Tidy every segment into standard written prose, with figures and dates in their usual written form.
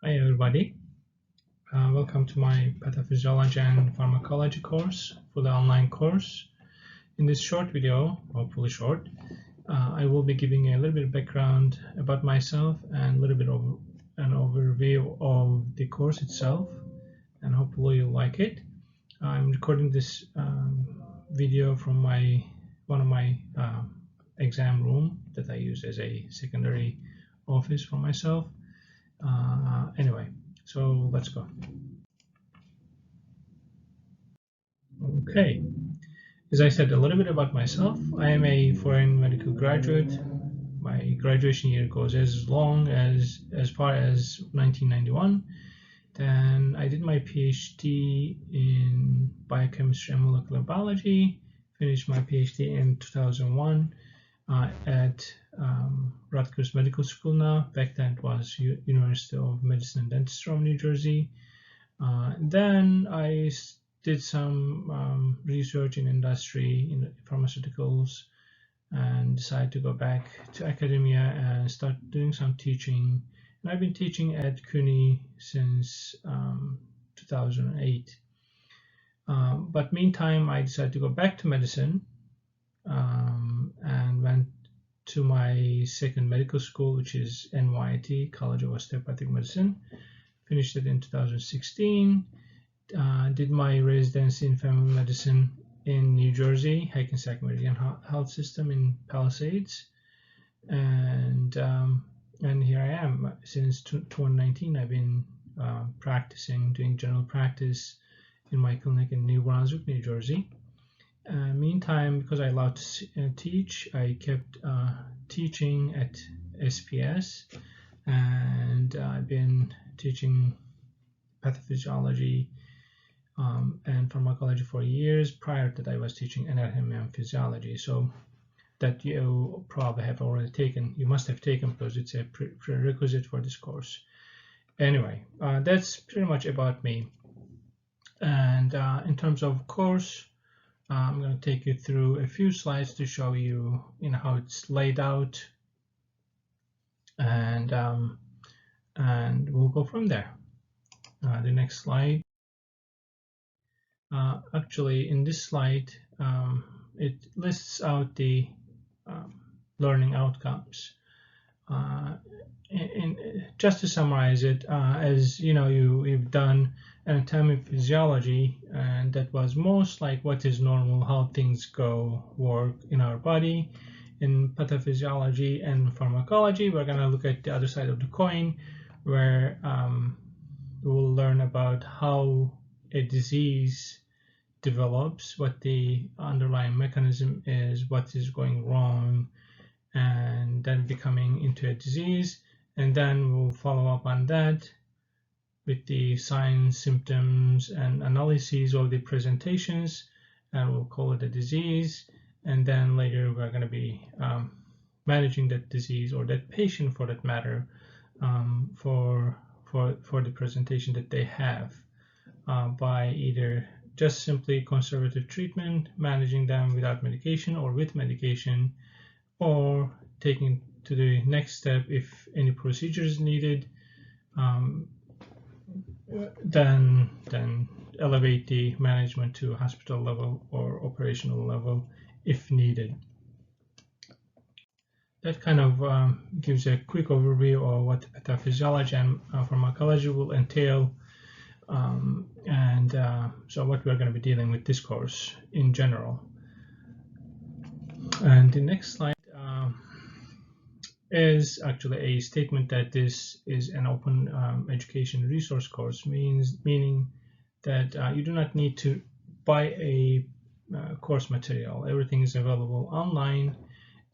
Hi everybody, welcome to my pathophysiology and pharmacology course for the online course. In this short video, hopefully short, I will be giving a little bit of background about myself and a little bit of an overview of the course itself, and hopefully you'll like it. I'm recording this video from one of my exam room that I use as a secondary office for myself. Anyway, so let's go. Okay, as I said a little bit about myself, I am a foreign medical graduate. My graduation year goes as far as 1991. Then I did my PhD in biochemistry and molecular biology, finished my PhD in 2001 at Rutgers Medical School now. Back then it was University of Medicine and Dentistry of New Jersey. Then I did some research in industry, in pharmaceuticals, and decided to go back to academia and start doing some teaching. And I've been teaching at CUNY since 2008. But meantime, I decided to go back to medicine and went to my second medical school, which is NYT, College of Osteopathic Medicine. Finished it in 2016. Did my residency in family medicine in New Jersey, Hackensack Meridian Health System in Palisades, and here I am. Since 2019, I've been practicing, doing general practice in my clinic in New Brunswick, New Jersey. Meantime, because I love to teach, I kept teaching at SPS, and I've been teaching pathophysiology and pharmacology for years. Prior to that, I was teaching anatomy and physiology, so that you probably have already taken. You must have taken because it's a prerequisite for this course. Anyway, that's pretty much about me. And in terms of course, I'm going to take you through a few slides to show you, how it's laid out, and we'll go from there. The next slide. Actually, in this slide, it lists out the learning outcomes. Just to summarize it, as you know, you've done anatomy physiology, and that was most like what is normal, how things work in our body. In pathophysiology and pharmacology, we're going to look at the other side of the coin, where we will learn about how a disease develops, what the underlying mechanism is, what is going wrong, and then becoming into a disease. And then we'll follow up on that with the signs, symptoms, and analyses of the presentations, and we'll call it a disease. And then later we're going to be managing that disease, or that patient for that matter, for the presentation that they have, by either just simply conservative treatment, managing them without medication or with medication, or taking to the next step if any procedure is needed, then elevate the management to hospital level or operational level if needed. That kind of gives a quick overview of what pathophysiology and pharmacology will entail. So what we're going to be dealing with this course in general. And the next slide is actually a statement that this is an open education resource course, meaning that you do not need to buy a course material. Everything is available online,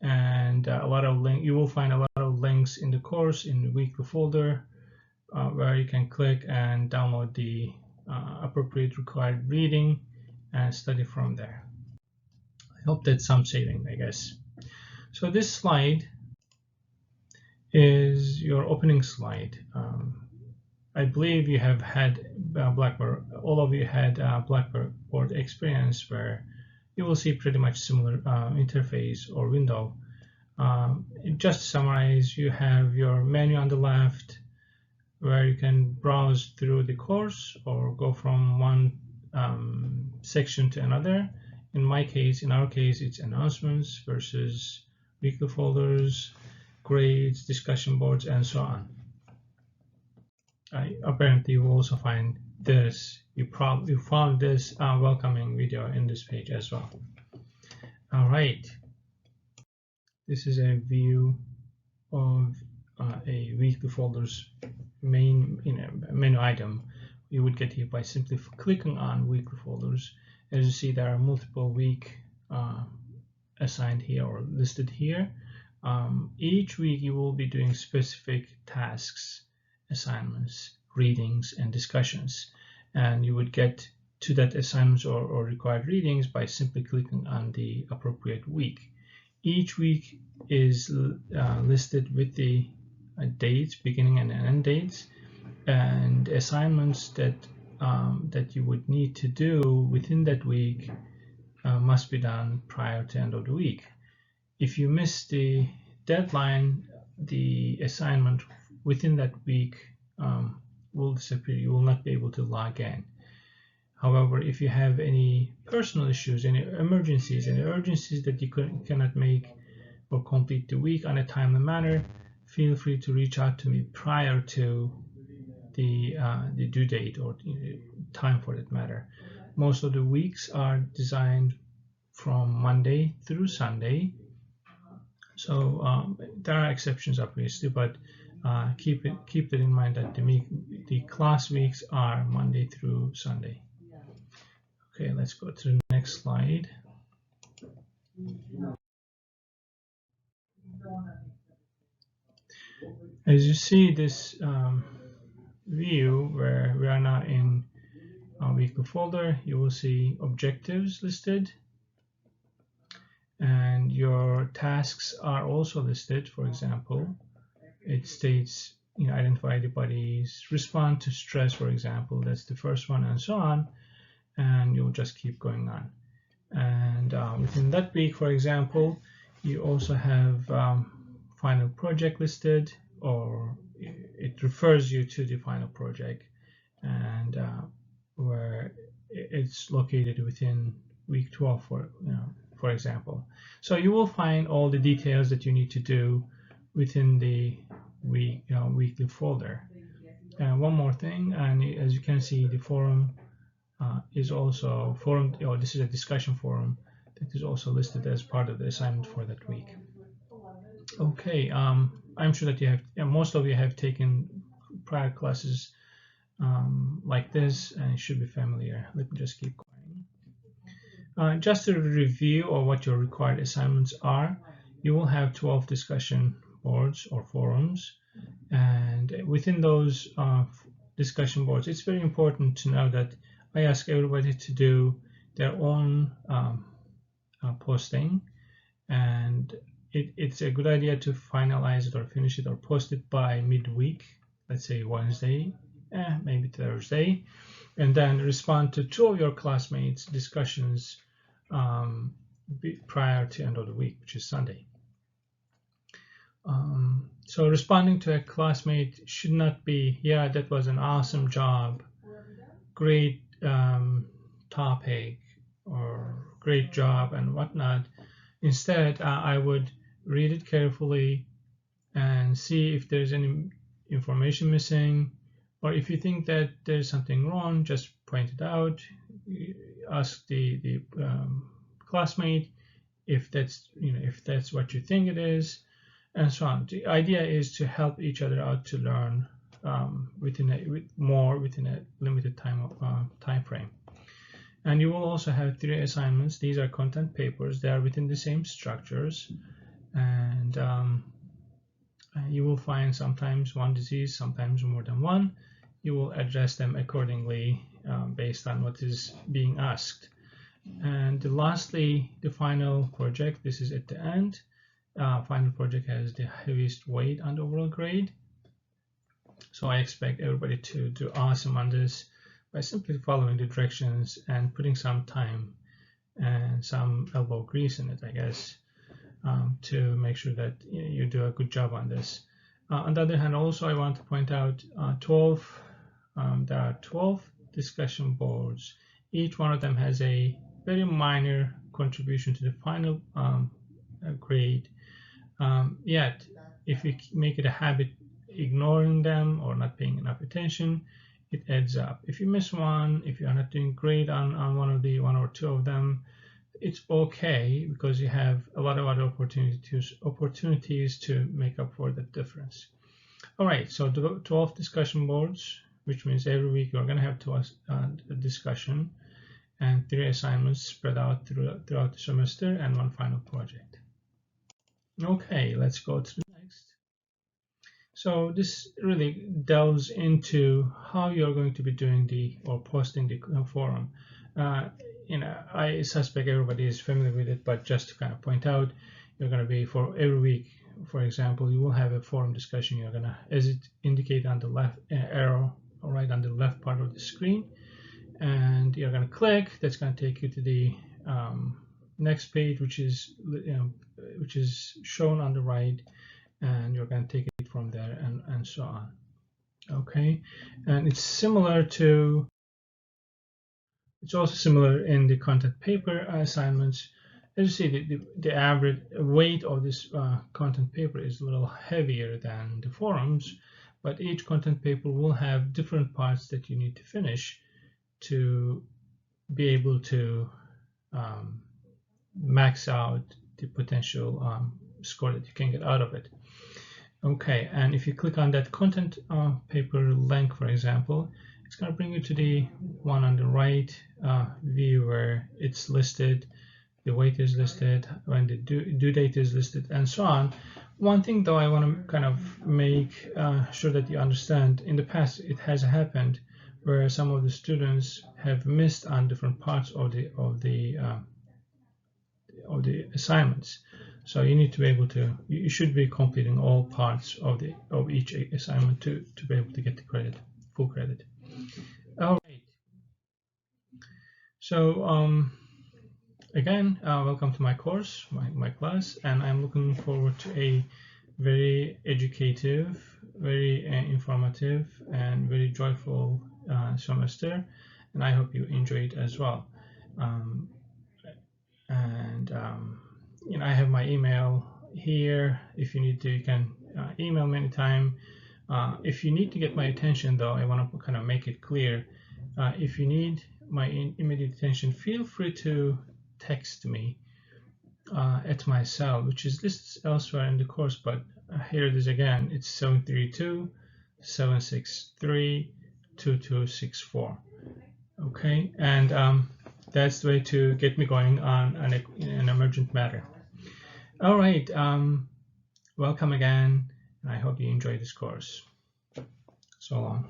and you will find a lot of links in the course in the weekly folder, where you can click and download the appropriate required reading and study from there. I hope that's some saving, I guess. So this slide is your opening slide. I believe you have had Blackboard. All of you had Blackboard experience, where you will see pretty much similar interface or window. Just to summarize, you have your menu on the left, where you can browse through the course or go from one section to another. In our case, it's announcements versus weekly folders, grades, discussion boards, and so on. Apparently, you will also find this. You found this welcoming video in this page as well. All right, this is a view of a weekly folders main menu item. You would get here by simply clicking on weekly folders. As you see, there are multiple week assigned here or listed here. Each week you will be doing specific tasks, assignments, readings, and discussions, and you would get to that assignments or required readings by simply clicking on the appropriate week. Each week is listed with the dates, beginning and end dates, and assignments that you would need to do within that week must be done prior to end of the week. If you miss the deadline, the assignment within that week will disappear. You will not be able to log in. However, if you have any personal issues, any emergencies, any urgencies that you cannot make or complete the week on a timely manner, feel free to reach out to me prior to the due date or time for that matter. Most of the weeks are designed from Monday through Sunday, so there are exceptions obviously, but keep it in mind that the class weeks are Monday through Sunday. Okay, let's go to the next slide. As you see this view where we are now in our weekly folder, you will see objectives listed, and your tasks are also listed. For example, it states, identify antibodies, respond to stress, for example, that's the first one, and so on, and you'll just keep going on. And within that week, for example, you also have final project listed, or it refers you to the final project, and where it's located within week 12, for example. So you will find all the details that you need to do within the weekly folder. And one more thing, and as you can see, the forum is also this is a discussion forum that is also listed as part of the assignment for that week. Okay, I'm sure that most of you have taken prior classes like this, and it should be familiar. Let me just keep going. Just a review of what your required assignments are. You will have 12 discussion boards or forums, and within those discussion boards, it's very important to know that I ask everybody to do their own posting, and it's a good idea to finalize it or finish it or post it by midweek, let's say Wednesday, maybe Thursday, and then respond to 2 of your classmates' discussions prior to end of the week, which is Sunday. So responding to a classmate should not be, yeah, that was an awesome job, great topic, or great job and whatnot. Instead, I would read it carefully and see if there's any information missing, or if you think that there's something wrong, just point it out. Ask the classmate if that's what you think it is, and so on. The idea is to help each other out to learn within a limited time frame. And you will also have 3 assignments. These are content papers. They are within the same structures, and you will find sometimes one disease, sometimes more than one. You will address them accordingly based on what is being asked. And lastly, the final project. This is at the end. Final project has the heaviest weight on the overall grade. So I expect everybody to do awesome on this by simply following the directions and putting some time and some elbow grease in it, I guess, to make sure that you do a good job on this. On the other hand, also I want to point out 12. There are 12 discussion boards. Each one of them has a very minor contribution to the final grade. Yet, if you make it a habit ignoring them or not paying enough attention, it adds up. If you miss one, if you're not doing great on one or two of them, it's okay, because you have a lot of other opportunities to make up for the difference. All right, so 12 discussion boards, which means every week you're going to have a discussion and 3 assignments spread out throughout the semester and one final project. Okay, let's go to the next. So this really delves into how you're going to be doing or posting the forum. I suspect everybody is familiar with it, but just to kind of point out, you're going to be, for every week, for example, you will have a forum discussion. You're going to, as it indicated on the left arrow, right on the left part of the screen, and you're going to click. That's going to take you to the next page, which is shown on the right, and you're going to take it from there and so on. Okay, and it's also similar in the content paper assignments. As you see, the average weight of this content paper is a little heavier than the forums, but each content paper will have different parts that you need to finish to be able to max out the potential score that you can get out of it. Okay, and if you click on that content paper link, for example, it's going to bring you to the one on the right view where it's listed, the weight is listed, when the due date is listed, and so on. One thing though I want to kind of make sure that you understand, in the past it has happened where some of the students have missed on different parts of the assignments. So you need to be able to, you should be completing all parts of each assignment to be able to get the credit, full credit. All right. So again, welcome to my course, my class, and I'm looking forward to a very educative, very informative, and very joyful semester, and I hope you enjoy it as well. I have my email here. If you need to, you can email me anytime. If you need to get my attention, though, I want to kind of make it clear. If you need my immediate attention, feel free to text me at my cell, which is listed elsewhere in the course, but here it is again. It's 732-763-2264. Okay, and that's the way to get me going on an emergent matter. All right, welcome again, and I hope you enjoy this course. So long.